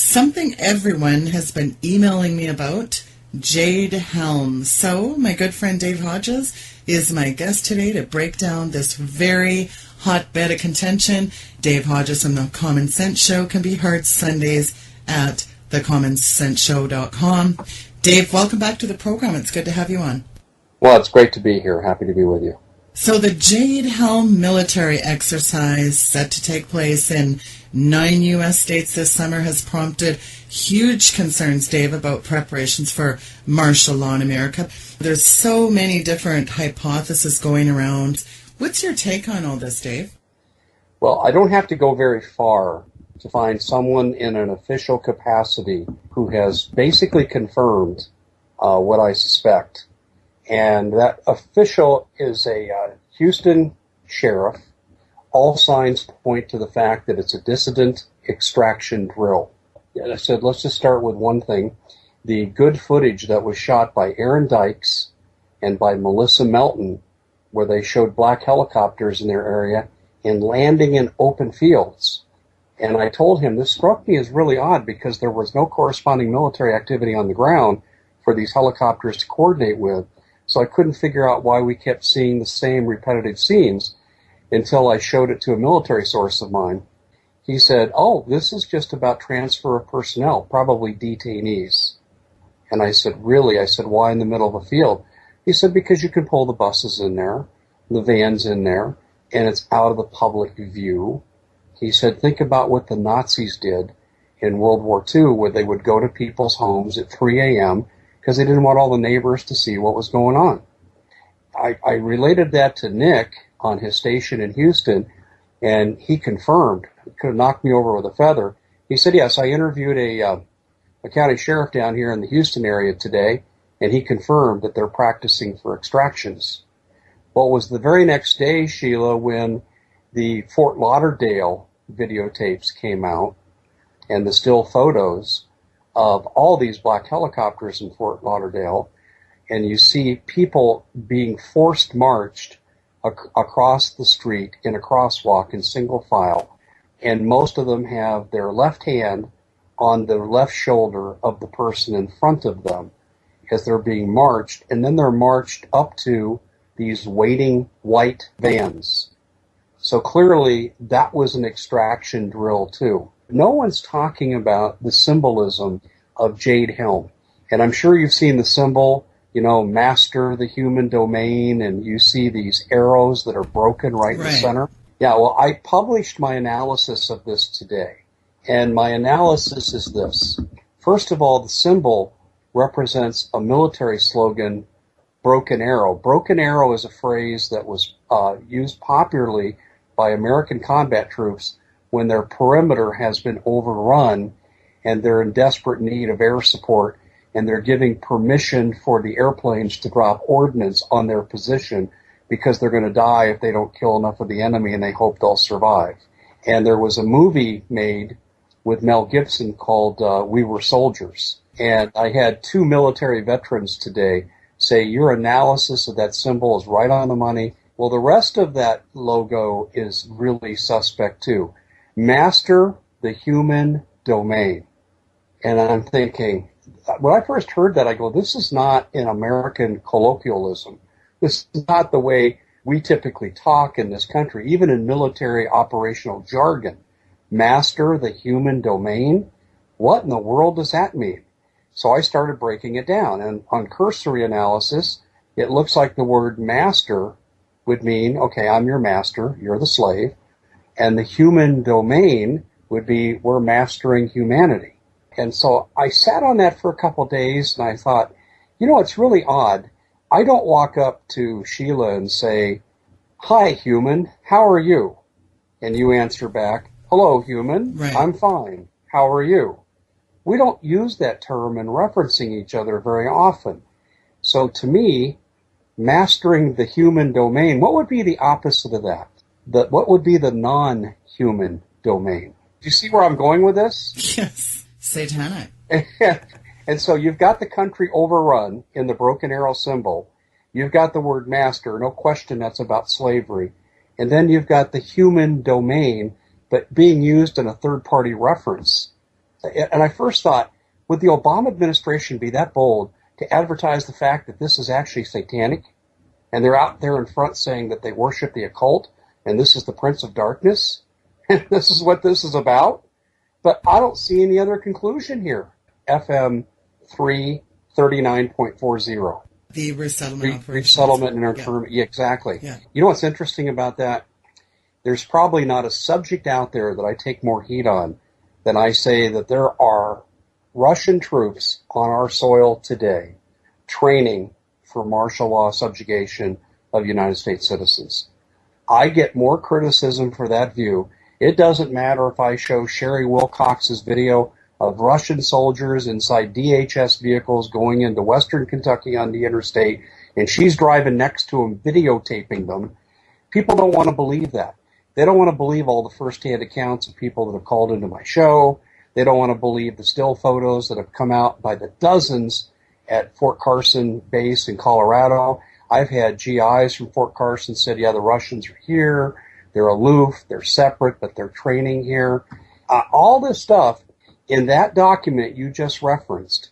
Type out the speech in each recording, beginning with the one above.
something everyone has been emailing me about, Jade Helm. So, my good friend Dave Hodges is my guest today to break down this very hotbed of contention. Dave Hodges from The Common Sense Show can be heard Sundays at thecommonsenseshow.com. Dave, welcome back to the program. It's good to have you on. Well, it's great to be here. Happy to be with you. So the Jade Helm military exercise set to take place in 9 U.S. states this summer has prompted huge concerns, Dave, about preparations for martial law in America. There's so many different hypotheses going around. What's your take on all this, Dave? Well, I don't have to go very far to find someone in an official capacity who has basically confirmed what I suspect. And that official is a Houston sheriff. All signs point to the fact that it's a dissident extraction drill. And I said, let's just start with one thing. The good footage that was shot by Aaron Dykes and by Melissa Melton, where they showed black helicopters in their area and landing in open fields. And I told him this struck me as really odd because there was no corresponding military activity on the ground for these helicopters to coordinate with. So I couldn't figure out why we kept seeing the same repetitive scenes until I showed it to a military source of mine. He said, oh, this is just about transfer of personnel, probably detainees. And I said, really? I said, why in the middle of a field? He said, because you can pull the buses in there, the vans in there, and it's out of the public view. He said, think about what the Nazis did in World War II, where they would go to people's homes at 3 a.m., because they didn't want all the neighbors to see what was going on. I related that to Nick on his station in Houston, and he confirmed. He could have knocked me over with a feather. He said, yes, I interviewed a county sheriff down here in the Houston area today, and he confirmed that they're practicing for extractions. Well, it was the very next day, Sheila, when the Fort Lauderdale videotapes came out and the still photos of all these black helicopters in Fort Lauderdale, and you see people being forced marched across the street in a crosswalk in single file, and most of them have their left hand on the left shoulder of the person in front of them as they're being marched, and then they're marched up to these waiting white vans. So clearly that was an extraction drill too. No one's talking about the symbolism of Jade Helm. And I'm sure you've seen the symbol, master the human domain, and you see these arrows that are broken right in the center. Yeah, well, I published my analysis of this today. And my analysis is this. First of all, the symbol represents a military slogan, broken arrow. Broken arrow is a phrase that was used popularly by American combat troops when their perimeter has been overrun and they're in desperate need of air support, and they're giving permission for the airplanes to drop ordnance on their position because they're going to die if they don't kill enough of the enemy, and they hope they'll survive. And there was a movie made with Mel Gibson called We Were Soldiers. And I had two military veterans today say, your analysis of that symbol is right on the money. Well, the rest of that logo is really suspect too. Master the human domain. And I'm thinking, when I first heard that, I go, this is not an American colloquialism. This is not the way we typically talk in this country, even in military operational jargon. Master the human domain? What in the world does that mean? So I started breaking it down. And on cursory analysis, it looks like the word master would mean, okay, I'm your master, you're the slave. And the human domain would be, we're mastering humanity. And so I sat on that for a couple of days, and I thought, it's really odd. I don't walk up to Sheila and say, hi, human, how are you? And you answer back, hello, human, right. I'm fine. How are you? We don't use that term in referencing each other very often. So to me, mastering the human domain, what would be the opposite of that? What would be the non-human domain? Do you see where I'm going with this? Yes. Satanic. And so you've got the country overrun in the broken arrow symbol. You've got the word master, no question that's about slavery. And then you've got the human domain, but being used in a third-party reference. And I first thought, would the Obama administration be that bold to advertise the fact that this is actually satanic? And they're out there in front saying that they worship the occult, and this is the Prince of Darkness, and this is what this is about? But I don't see any other conclusion here. FM 339.40. The resettlement operation. Resettlement and internment. Yeah, exactly. Yeah. You know what's interesting about that? There's probably not a subject out there that I take more heat on than I say that there are Russian troops on our soil today training for martial law subjugation of United States citizens. I get more criticism for that view. It doesn't matter if I show Sherry Wilcox's video of Russian soldiers inside DHS vehicles going into western Kentucky on the interstate, and she's driving next to them, videotaping them. People don't want to believe that. They don't want to believe all the first-hand accounts of people that have called into my show. They don't want to believe the still photos that have come out by the dozens at Fort Carson base in Colorado. I've had GIs from Fort Carson said, yeah, the Russians are here. They're aloof. They're separate, but they're training here. All this stuff in that document you just referenced,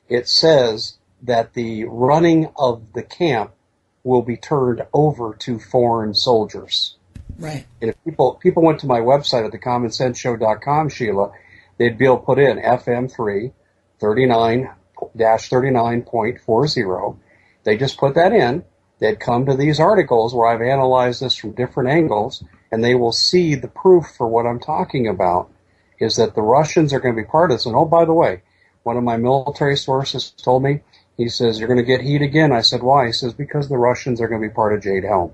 it says that the running of the camp will be turned over to foreign soldiers. Right. And if people went to my website at thecommonsenseshow.com, Sheila, they'd be able to put in FM 339-39.40. They just put that in. They'd come to these articles where I've analyzed this from different angles, and they will see the proof for what I'm talking about is that the Russians are going to be part of this. And oh, by the way, one of my military sources told me, he says, you're going to get heat again. I said, why? He says, because the Russians are going to be part of Jade Helm.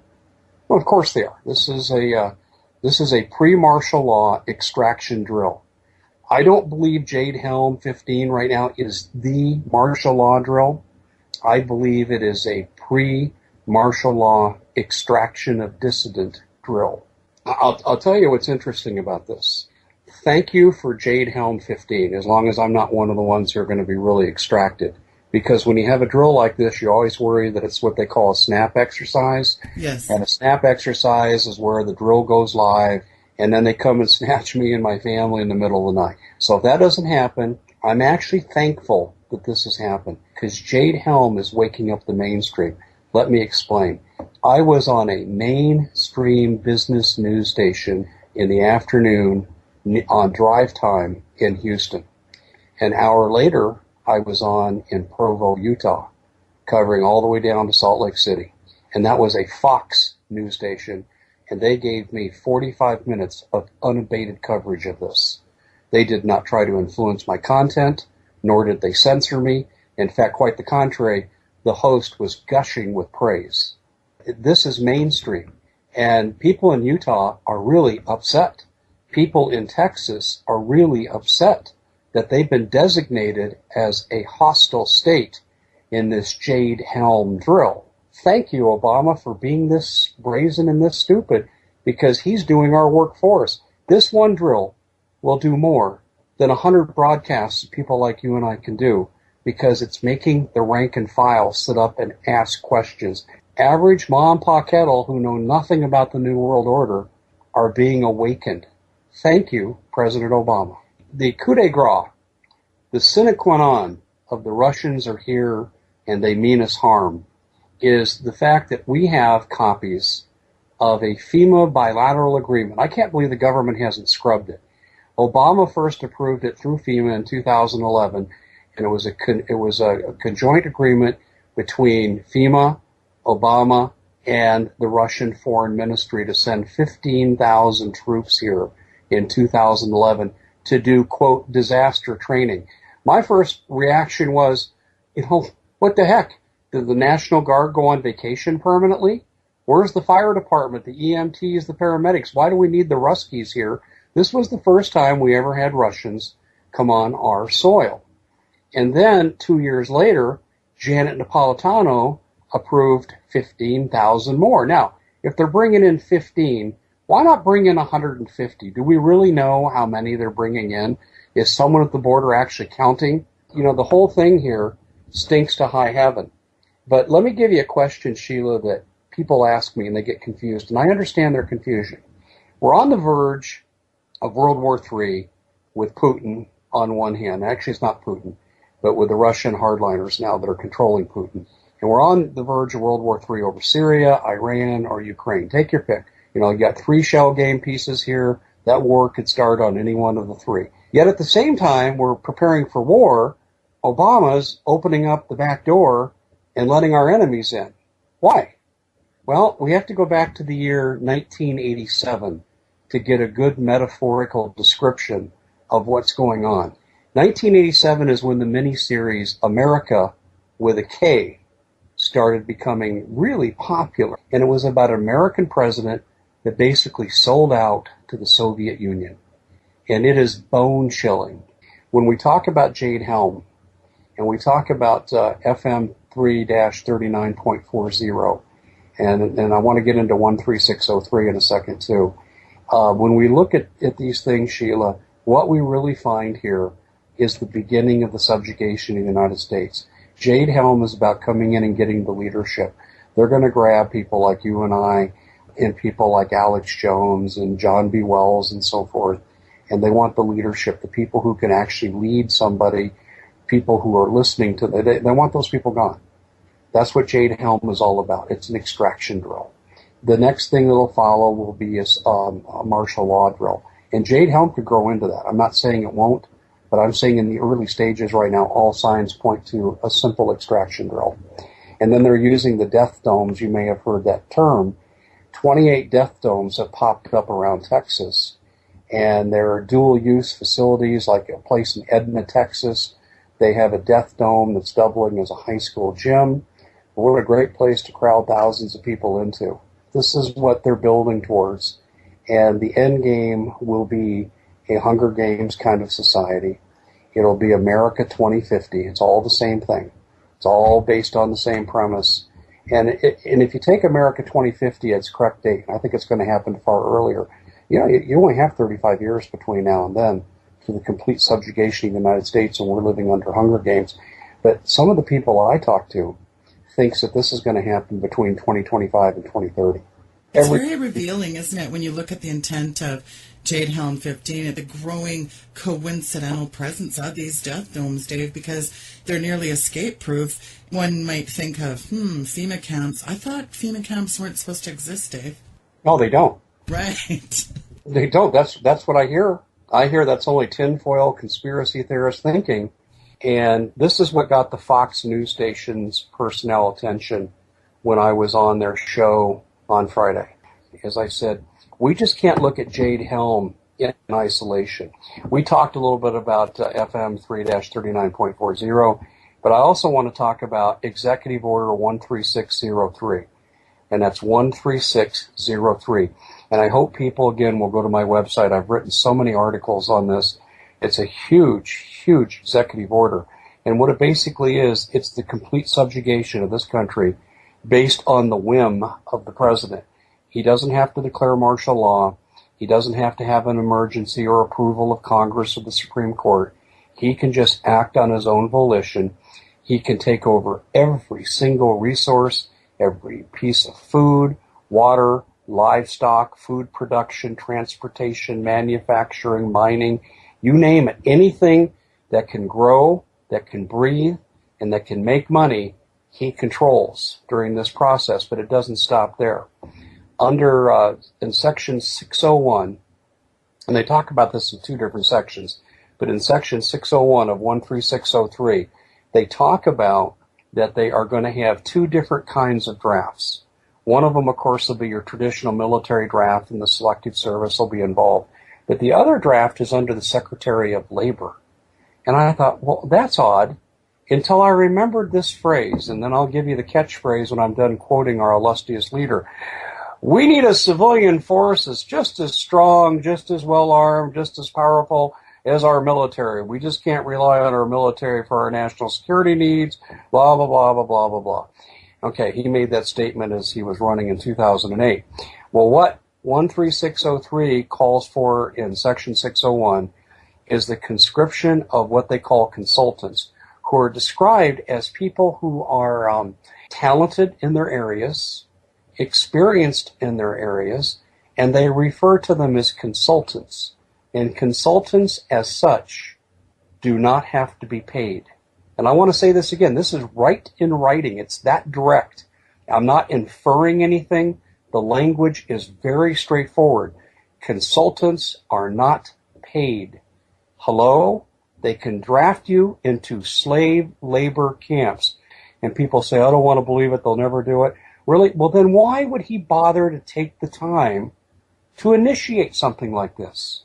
Well, of course they are. This is a pre-martial law extraction drill. I don't believe Jade Helm 15 right now is the martial law drill. I believe it is a pre-martial law extraction of dissident drill. I'll tell you what's interesting about this. Thank you for Jade Helm 15, as long as I'm not one of the ones who are going to be really extracted. Because when you have a drill like this, you always worry that it's what they call a snap exercise. Yes. And a snap exercise is where the drill goes live, and then they come and snatch me and my family in the middle of the night. So if that doesn't happen, I'm actually thankful that this has happened, because Jade Helm is waking up the mainstream. Let me explain. I was on a mainstream business news station in the afternoon on drive time in Houston. An hour later, I was on in Provo, Utah, covering all the way down to Salt Lake City. And that was a Fox news station, and they gave me 45 minutes of unabated coverage of this. They did not try to influence my content, nor did they censor me. In fact, quite the contrary, the host was gushing with praise. This is mainstream, and people in Utah are really upset. People in Texas are really upset that they've been designated as a hostile state in this Jade Helm drill. Thank you, Obama, for being this brazen and this stupid, because he's doing our work for us. This one drill will do more than 100 broadcasts people like you and I can do, because it's making the rank and file sit up and ask questions. Average mom and pa kettle who know nothing about the New World Order are being awakened. Thank you, President Obama. The coup de grace, the sine qua non of the Russians are here and they mean us harm, is the fact that we have copies of a FEMA bilateral agreement. I can't believe the government hasn't scrubbed it. Obama first approved it through FEMA in 2011, and it was a conjoint agreement between FEMA, Obama, and the Russian Foreign Ministry to send 15,000 troops here in 2011 to do, quote, disaster training. My first reaction was, what the heck? Did the National Guard go on vacation permanently? Where's the fire department, the EMTs, the paramedics? Why do we need the Ruskies here? This was the first time we ever had Russians come on our soil. And then 2 years later, Janet Napolitano approved 15,000 more. Now, if they're bringing in 15, why not bring in 150? Do we really know how many they're bringing in? Is someone at the border actually counting? The whole thing here stinks to high heaven. But let me give you a question, Sheila, that people ask me and they get confused, and I understand their confusion. We're on the verge of World War III with Putin on one hand. Actually, it's not Putin, but with the Russian hardliners now that are controlling Putin. And we're on the verge of World War III over Syria, Iran, or Ukraine. Take your pick. You got 3 shell game pieces here. That war could start on any one of the 3. Yet at the same time, we're preparing for war. Obama's opening up the back door and letting our enemies in. Why? Well, we have to go back to the year 1987 to get a good metaphorical description of what's going on. 1987 is when the miniseries America with a K started becoming really popular. And it was about an American president that basically sold out to the Soviet Union. And it is bone-chilling. When we talk about Jade Helm, and we talk about FM 3-39.40, and I want to get into 13603 in a second too. When we look at these things, Sheila, what we really find here is the beginning of the subjugation of the United States. Jade Helm is about coming in and getting the leadership. They're going to grab people like you and I, and people like Alex Jones and John B. Wells and so forth, and they want the leadership, the people who can actually lead somebody, people who are listening to them. They want those people gone. That's what Jade Helm is all about. It's an extraction drill. The next thing that will follow will be a martial law drill. And Jade Helm could grow into that. I'm not saying it won't, but I'm saying in the early stages right now, all signs point to a simple extraction drill. And then they're using the death domes. You may have heard that term. 28 death domes have popped up around Texas. And there are dual-use facilities like a place in Edna, Texas. They have a death dome that's doubling as a high school gym. What a great place to crowd thousands of people into. This is what they're building towards. And the end game will be a Hunger Games kind of society. It'll be America 2050. It's all the same thing. It's all based on the same premise. And if you take America 2050 as correct date, I think it's going to happen far earlier. You only have 35 years between now and then to the complete subjugation of the United States, and we're living under Hunger Games. But some of the people I talk to thinks that this is going to happen between 2025 and 2030. It's very revealing, isn't it, when you look at the intent of Jade Helm 15 and the growing coincidental presence of these death domes, Dave, because they're nearly escape-proof. One might think of, FEMA camps. I thought FEMA camps weren't supposed to exist, Dave. No, they don't. Right. They don't. That's what I hear. I hear that's only tinfoil conspiracy theorist thinking. And this is what got the Fox News station's personnel attention when I was on their show on Friday. As I said, we just can't look at Jade Helm in isolation. We talked a little bit about FM 3-39.40, but I also want to talk about Executive Order 13603. And that's 13603. And I hope people, again, will go to my website. I've written so many articles on this. It's a huge, huge executive order. And what it basically is, it's the complete subjugation of this country based on the whim of the president. He doesn't have to declare martial law. He doesn't have to have an emergency or approval of Congress or the Supreme Court. He can just act on his own volition. He can take over every single resource, every piece of food, water, livestock, food production, transportation, manufacturing, mining, you name it. Anything that can grow, that can breathe, and that can make money, he controls during this process, but it doesn't stop there. In Section 601, and they talk about this in 2 different sections, but in Section 601 of 13603, they talk about that they are going to have 2 different kinds of drafts. One of them, of course, will be your traditional military draft, and the selective service will be involved. But the other draft is under the Secretary of Labor. And I thought, well, that's odd, until I remembered this phrase, and then I'll give you the catchphrase when I'm done quoting our illustrious leader. We need a civilian force that's just as strong, just as well-armed, just as powerful as our military. We just can't rely on our military for our national security needs, blah, blah, blah, blah, blah, blah, blah. Okay, he made that statement as he was running in 2008. Well, what 13603 calls for in Section 601 is the conscription of what they call consultants, who are described as people who are talented in their areas, experienced in their areas, and they refer to them as consultants. And consultants as such do not have to be paid. And I want to say this again. This is right in writing. It's that direct. I'm not inferring anything. The language is very straightforward. Consultants are not paid. Hello? They can draft you into slave labor camps. And people say, I don't want to believe it. They'll never do it. Really? Well, then why would he bother to take the time to initiate something like this?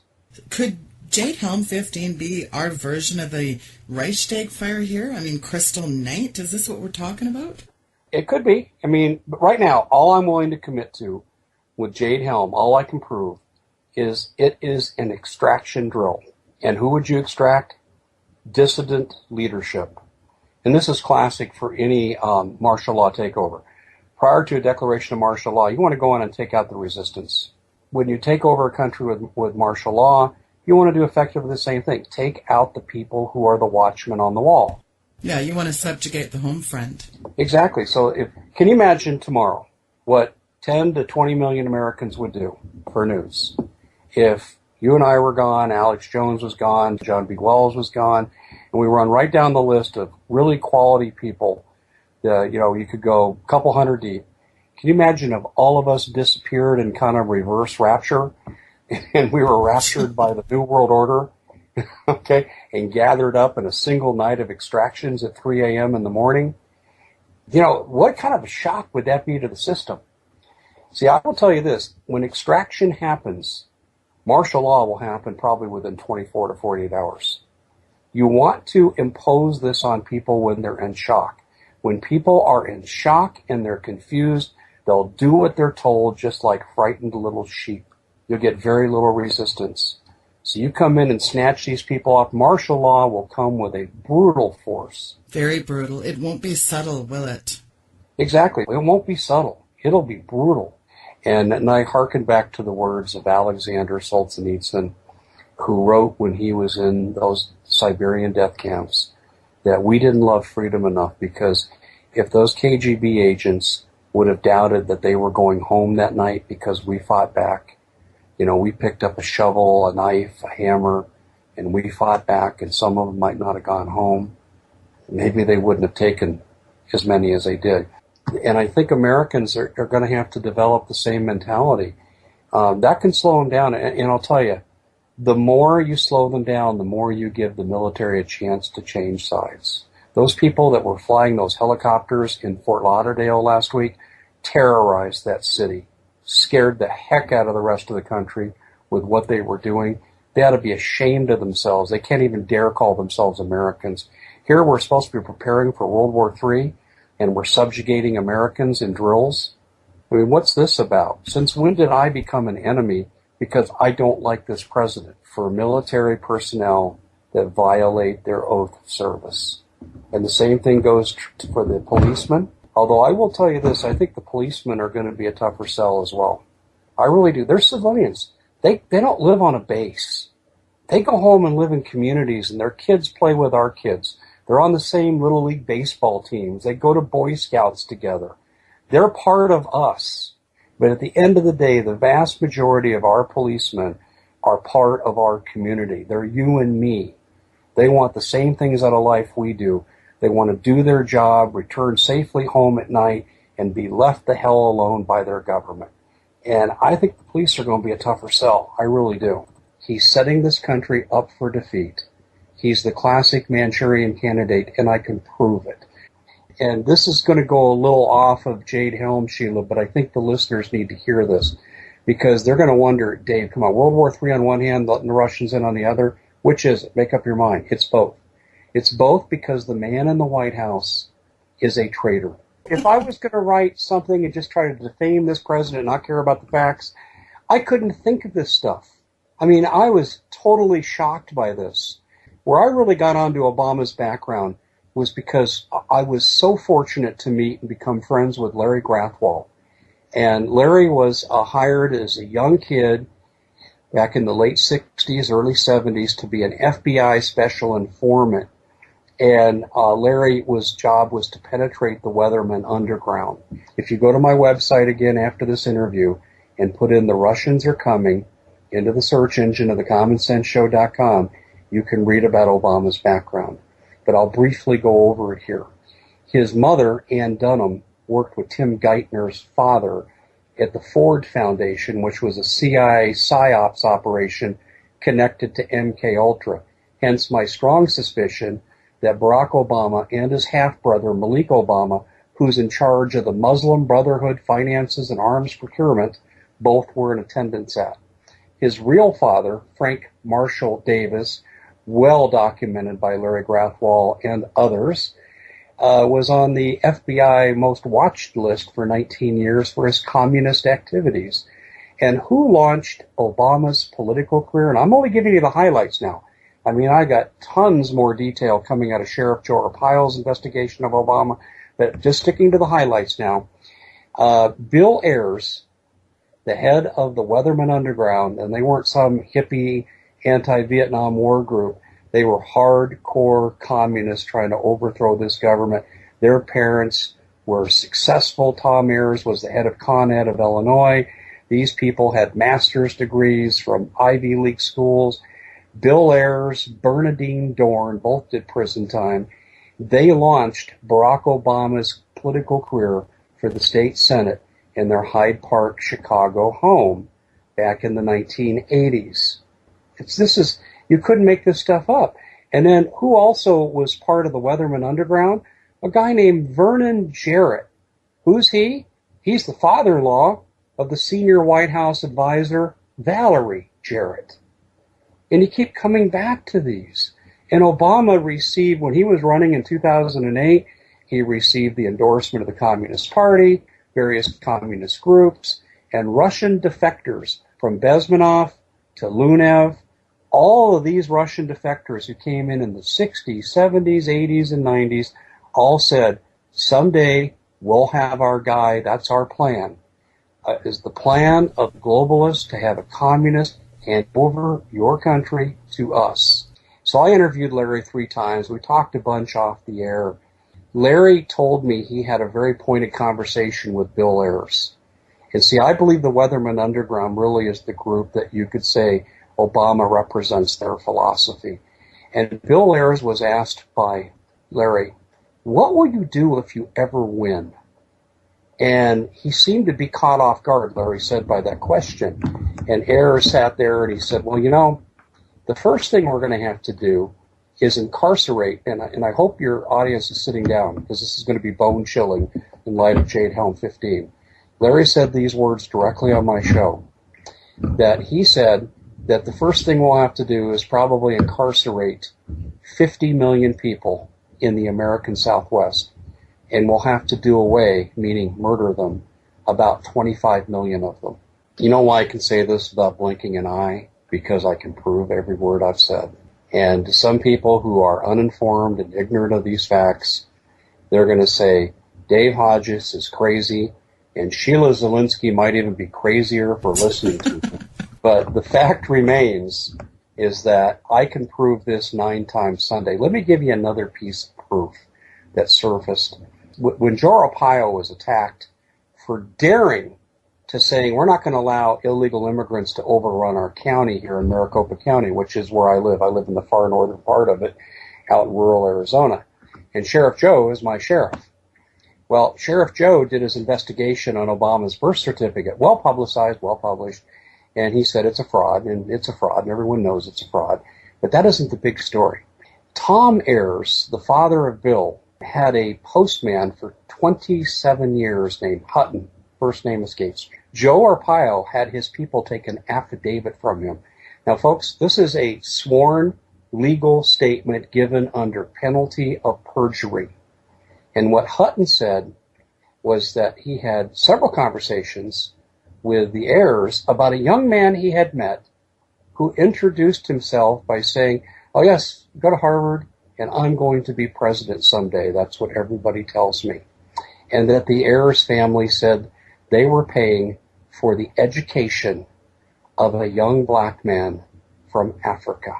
Could Jade Helm 15 be our version of the Reichstag fire here? I mean, Crystal Night? Is this what we're talking about? It could be. I mean, but right now, all I'm willing to commit to with Jade Helm, all I can prove is it is an extraction drill. And who would you extract? Dissident leadership. And this is classic for any martial law takeover. Prior to a declaration of martial law, you want to go in and take out the resistance. When you take over a country with martial law, you want to do effectively the same thing. Take out the people who are the watchmen on the wall. Yeah, you want to subjugate the home front. Exactly. So can you imagine tomorrow what 10 to 20 million Americans would do for news if you and I were gone, Alex Jones was gone, John B. Wells was gone, and we run right down the list of really quality people. You could go a couple hundred deep. Can you imagine if all of us disappeared in kind of reverse rapture and we were raptured by the New World Order, okay, and gathered up in a single night of extractions at 3 a.m. in the morning? What kind of a shock would that be to the system? See, I will tell you this. When extraction happens, martial law will happen probably within 24 to 48 hours. You want to impose this on people when they're in shock. When people are in shock and they're confused, they'll do what they're told just like frightened little sheep. You'll get very little resistance. So you come in and snatch these people off. Martial law will come with a brutal force. Very brutal. It won't be subtle, will it? Exactly. It won't be subtle. It'll be brutal. And I hearken back to the words of Alexander Solzhenitsyn, who wrote when he was in those Siberian death camps that we didn't love freedom enough, because if those KGB agents would have doubted that they were going home that night because we fought back, we picked up a shovel, a knife, a hammer, and we fought back, and some of them might not have gone home. Maybe they wouldn't have taken as many as they did. And I think Americans are going to have to develop the same mentality. That can slow them down. And I'll tell you, the more you slow them down, the more you give the military a chance to change sides. Those people that were flying those helicopters in Fort Lauderdale last week terrorized that city, scared the heck out of the rest of the country with what they were doing. They ought to be ashamed of themselves. They can't even dare call themselves Americans. Here we're supposed to be preparing for World War III, and we're subjugating Americans in drills. I mean, what's this about? Since when did I become an enemy because I don't like this president? For military personnel that violate their oath of service. And the same thing goes for the policemen. Although I will tell you this, I think the policemen are going to be a tougher sell as well. I really do. They're civilians. They don't live on a base. They go home and live in communities, and their kids play with our kids. They're on the same Little League baseball teams. They go to Boy Scouts together. They're part of us. But at the end of the day, the vast majority of our policemen are part of our community. They're you and me. They want the same things out of life we do. They want to do their job, return safely home at night, and be left the hell alone by their government. And I think the police are going to be a tougher sell. I really do. He's setting this country up for defeat. He's the classic Manchurian candidate, and I can prove it. And this is going to go a little off of Jade Helm, Sheila, but I think the listeners need to hear this, because they're going to wonder, Dave, come on, World War III on one hand, letting the Russians in on the other. Which is it? Make up your mind. It's both. It's both, because the man in the White House is a traitor. If I was going to write something and just try to defame this president and not care about the facts, I couldn't think of this stuff. I mean, I was totally shocked by this. Where I really got onto Obama's background was because I was so fortunate to meet and become friends with Larry Grathwohl. And Larry was hired as a young kid back in the late 60s, early 70s to be an FBI special informant. And Larry's job was to penetrate the Weathermen underground. If you go to my website again after this interview and put in "The Russians Are Coming" into the search engine of thecommonsenseshow.com, You can read about Obama's background, but I'll briefly go over it here. His mother, Ann Dunham, worked with Tim Geithner's father at the Ford Foundation, which was a CIA PSYOPs operation connected to MK Ultra. Hence my strong suspicion that Barack Obama and his half-brother, Malik Obama, who's in charge of the Muslim Brotherhood finances and arms procurement, both were in attendance at. His real father, Frank Marshall Davis, well documented by Larry Grathwohl and others, was on the FBI most watched list for 19 years for his communist activities. And who launched Obama's political career? And I'm only giving you the highlights now. I mean, I got tons more detail coming out of Sheriff Joe Arpaio's investigation of Obama, but just sticking to the highlights now. Bill Ayers, the head of the Weatherman Underground, and they weren't some hippie anti-Vietnam War group. They were hardcore communists trying to overthrow this government. Their parents were successful. Tom Ayers was the head of Con Ed of Illinois. These people had master's degrees from Ivy League schools. Bill Ayers, Bernadine Dorn, both did prison time. They launched Barack Obama's political career for the state Senate in their Hyde Park, Chicago home back in the 1980s. You couldn't make this stuff up. And then who also was part of the Weatherman Underground? A guy named Vernon Jarrett. Who's he? He's the father-in-law of the senior White House advisor, Valerie Jarrett. And you keep coming back to these. And Obama received, when he was running in 2008, he received the endorsement of the Communist Party, various communist groups, and Russian defectors from Bezmenov to Lunev. All of these Russian defectors who came in the 60s, 70s, 80s, and 90s all said, someday we'll have our guy, that's our plan. Is the plan of globalists to have a communist hand over your country to us. So I interviewed Larry 3 times. We talked a bunch off the air. Larry told me he had a very pointed conversation with Bill Ayers. And see, I believe the Weatherman Underground really is the group that you could say Obama represents their philosophy. And Bill Ayers was asked by Larry, what will you do if you ever win? And he seemed to be caught off guard, Larry said, by that question. And Ayers sat there and he said, well, you know, the first thing we're going to have to do is incarcerate, and I hope your audience is sitting down because this is going to be bone-chilling in light of Jade Helm 15. Larry said these words directly on my show, that he said that the first thing we'll have to do is probably incarcerate 50 million people in the American Southwest, and we'll have to do away, meaning murder them, about 25 million of them. You know why I can say this without blinking an eye? Because I can prove every word I've said. And to some people who are uninformed and ignorant of these facts, they're going to say, Dave Hodges is crazy, and Sheila Zielinski might even be crazier for listening to him. But the fact remains is that I can prove this 9 times Sunday. Let me give you another piece of proof that surfaced. When Joe Arpaio was attacked for daring to saying we're not going to allow illegal immigrants to overrun our county here in Maricopa County, which is where I live. I live in the far northern part of it, out in rural Arizona. And Sheriff Joe is my sheriff. Well, Sheriff Joe did his investigation on Obama's birth certificate, well publicized, well published, and he said it's a fraud, and it's a fraud, and everyone knows it's a fraud. But that isn't the big story. Tom Ayers, the father of Bill, had a postman for 27 years named Hutton. First name escapes me. Joe Arpaio had his people take an affidavit from him. Now, folks, this is a sworn legal statement given under penalty of perjury. And what Hutton said was that he had several conversations with the Ayers about a young man he had met who introduced himself by saying, oh, yes, go to Harvard, and I'm going to be president someday. That's what everybody tells me. And that the Ayers family said they were paying for the education of a young black man from Africa.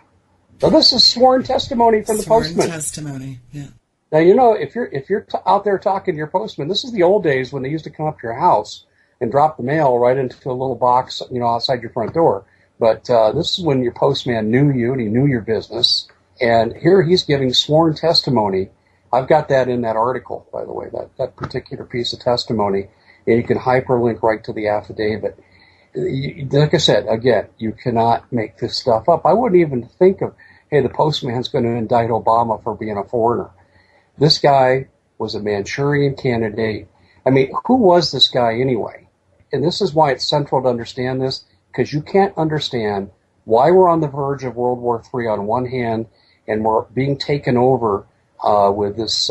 So this is sworn testimony from the postman. Sworn testimony, yeah. Now, you know, if you're out there talking to your postman, this is the old days when they used to come up to your house and drop the mail right into a little box, you know, outside your front door. But this is when your postman knew you and he knew your business. And here he's giving sworn testimony. I've got that in that article, by the way, that particular piece of testimony. And you can hyperlink right to the affidavit. Like I said, again, you cannot make this stuff up. I wouldn't even think of, hey, the postman's going to indict Obama for being a foreigner. This guy was a Manchurian candidate. I mean, who was this guy anyway? And this is why it's central to understand this, because you can't understand why we're on the verge of World War III on one hand, and we're being taken over with this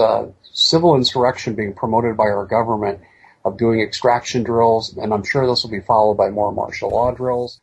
civil insurrection being promoted by our government of doing extraction drills, and I'm sure this will be followed by more martial law drills.